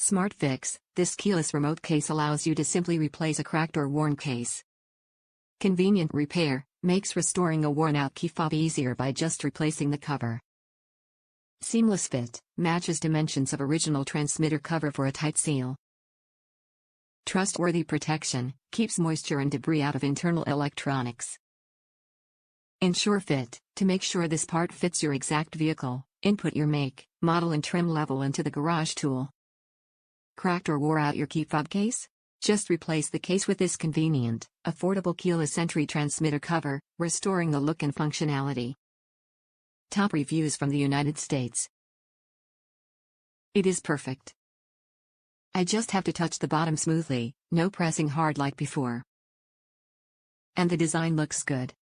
Smart Fix, this keyless remote case allows you to simply replace a cracked or worn case. Convenient repair, makes restoring a worn-out key fob easier by just replacing the cover. Seamless fit, matches dimensions of original transmitter cover for a tight seal. Trustworthy protection, keeps moisture and debris out of internal electronics. Ensure fit, to make sure this part fits your exact vehicle, input your make, model and trim level into the garage tool. Cracked or wore out your key fob case? Just replace the case with this convenient, affordable keyless entry transmitter cover, restoring the look and functionality. Top reviews from the United States. It is perfect. I just have to touch the bottom smoothly, no pressing hard like before. And the design looks good.